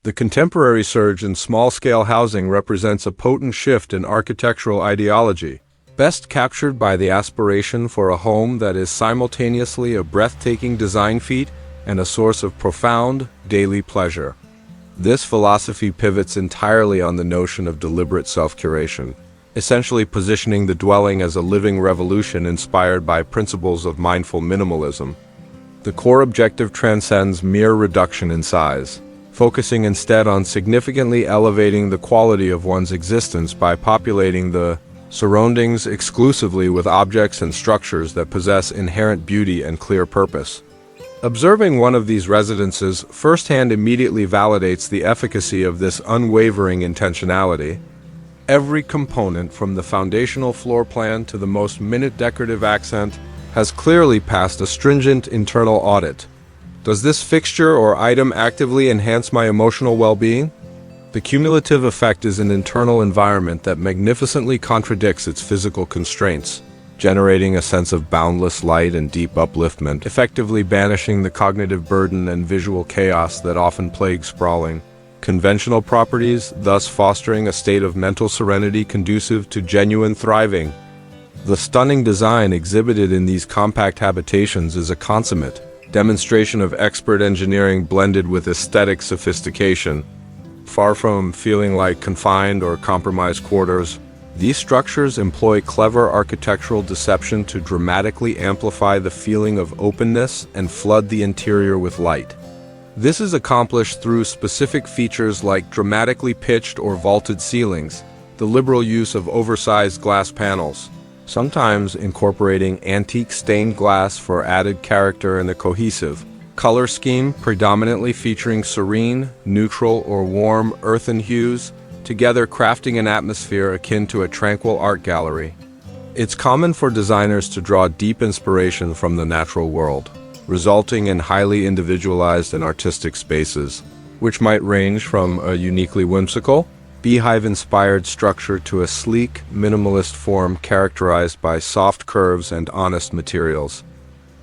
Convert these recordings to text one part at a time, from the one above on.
The contemporary surge in small-scale housing represents a potent shift in architectural ideology, best captured by the aspiration for a home that is simultaneously a breathtaking design feat and a source of profound, daily pleasure. This philosophy pivots entirely on the notion of deliberate self-curation, essentially positioning the dwelling as a living revolution inspired by principles of mindful minimalism. The core objective transcends mere reduction in size, focusing instead on significantly elevating the quality of one's existence by populating the surroundings exclusively with objects and structures that possess inherent beauty and clear purpose. Observing one of these residences firsthand immediately validates the efficacy of this unwavering intentionality. Every component, from the foundational floor plan to the most minute decorative accent, has clearly passed a stringent internal audit. Does this fixture or item actively enhance my emotional well-being? The cumulative effect is an internal environment that magnificently contradicts its physical constraints, generating a sense of boundless light and deep upliftment, effectively banishing the cognitive burden and visual chaos that often plague sprawling, conventional properties, thus fostering a state of mental serenity conducive to genuine thriving. The stunning design exhibited in these compact habitations is a consummate demonstration of expert engineering blended with aesthetic sophistication. Far from feeling like confined or compromised quarters, these structures employ clever architectural deception to dramatically amplify the feeling of openness and flood the interior with light. This is accomplished through specific features like dramatically pitched or vaulted ceilings, the liberal use of oversized glass panels, sometimes incorporating antique stained glass for added character, and a cohesive color scheme predominantly featuring serene, neutral, or warm earthen hues, together crafting an atmosphere akin to a tranquil art gallery. It's common for designers to draw deep inspiration from the natural world, resulting in highly individualized and artistic spaces, which might range from a uniquely whimsical, beehive-inspired structure to a sleek, minimalist form characterized by soft curves and honest materials.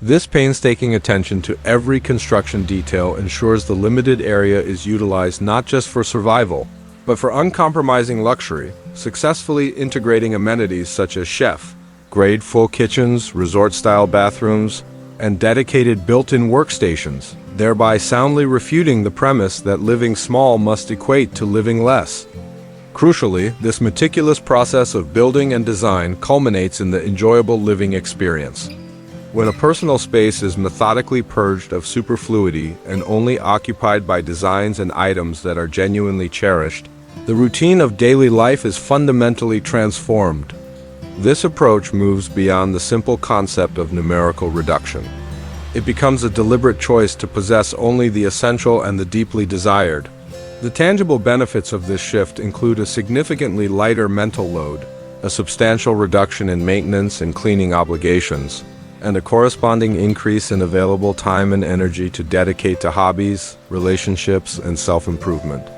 This painstaking attention to every construction detail ensures the limited area is utilized not just for survival, but for uncompromising luxury, successfully integrating amenities such as chef-grade full kitchens, resort-style bathrooms, and dedicated built-in workstations, thereby soundly refuting the premise that living small must equate to living less. Crucially, this meticulous process of building and design culminates in the enjoyable living experience. When a personal space is methodically purged of superfluity and only occupied by designs and items that are genuinely cherished, the routine of daily life is fundamentally transformed. This approach moves beyond the simple concept of numerical reduction. It becomes a deliberate choice to possess only the essential and the deeply desired. The tangible benefits of this shift include a significantly lighter mental load, a substantial reduction in maintenance and cleaning obligations, and a corresponding increase in available time and energy to dedicate to hobbies, relationships, and self-improvement.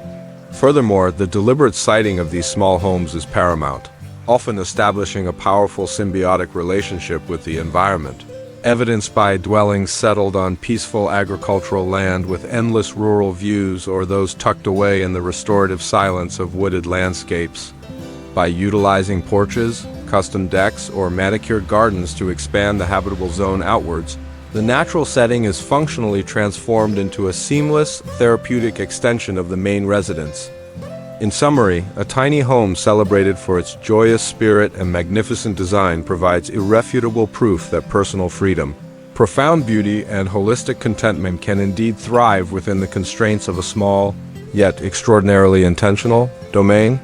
Furthermore, the deliberate siting of these small homes is paramount, often establishing a powerful symbiotic relationship with the environment, evidenced by dwellings settled on peaceful agricultural land with endless rural views, or those tucked away in the restorative silence of wooded landscapes. By utilizing porches, custom decks, or manicured gardens to expand the habitable zone outwards, the natural setting is functionally transformed into a seamless, therapeutic extension of the main residence. In summary, a tiny home celebrated for its joyous spirit and magnificent design provides irrefutable proof that personal freedom, profound beauty, and holistic contentment can indeed thrive within the constraints of a small, yet extraordinarily intentional, domain.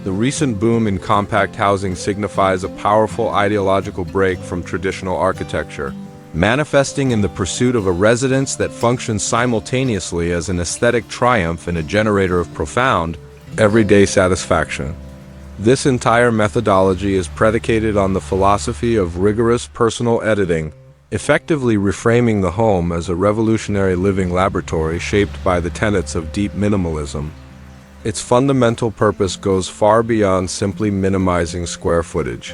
The recent boom in compact housing signifies a powerful ideological break from traditional architecture, manifesting in the pursuit of a residence that functions simultaneously as an aesthetic triumph and a generator of profound, everyday satisfaction. This entire methodology is predicated on the philosophy of rigorous personal editing, effectively reframing the home as a revolutionary living laboratory shaped by the tenets of deep minimalism. Its fundamental purpose goes far beyond simply minimizing square footage.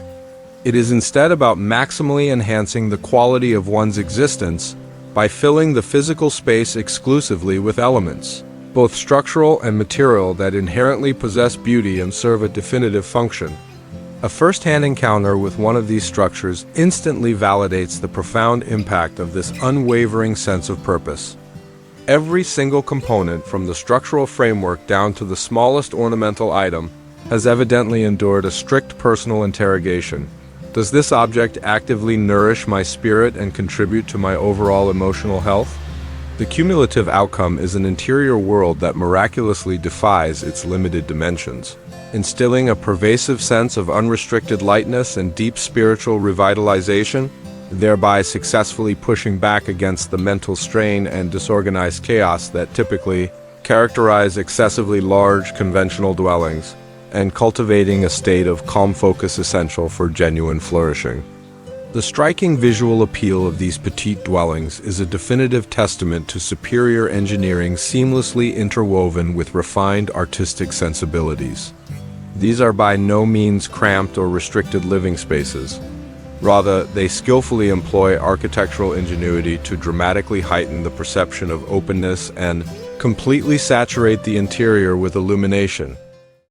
It is instead about maximally enhancing the quality of one's existence by filling the physical space exclusively with elements, both structural and material, that inherently possess beauty and serve a definitive function. A first-hand encounter with one of these structures instantly validates the profound impact of this unwavering sense of purpose. Every single component, from the structural framework down to the smallest ornamental item, has evidently endured a strict personal interrogation. Does this object actively nourish my spirit and contribute to my overall emotional health? The cumulative outcome is an interior world that miraculously defies its limited dimensions, instilling a pervasive sense of unrestricted lightness and deep spiritual revitalization, thereby successfully pushing back against the mental strain and disorganized chaos that typically characterize excessively large conventional dwellings, and cultivating a state of calm focus essential for genuine flourishing. The striking visual appeal of these petite dwellings is a definitive testament to superior engineering seamlessly interwoven with refined artistic sensibilities. These are by no means cramped or restricted living spaces. Rather, they skillfully employ architectural ingenuity to dramatically heighten the perception of openness and completely saturate the interior with illumination,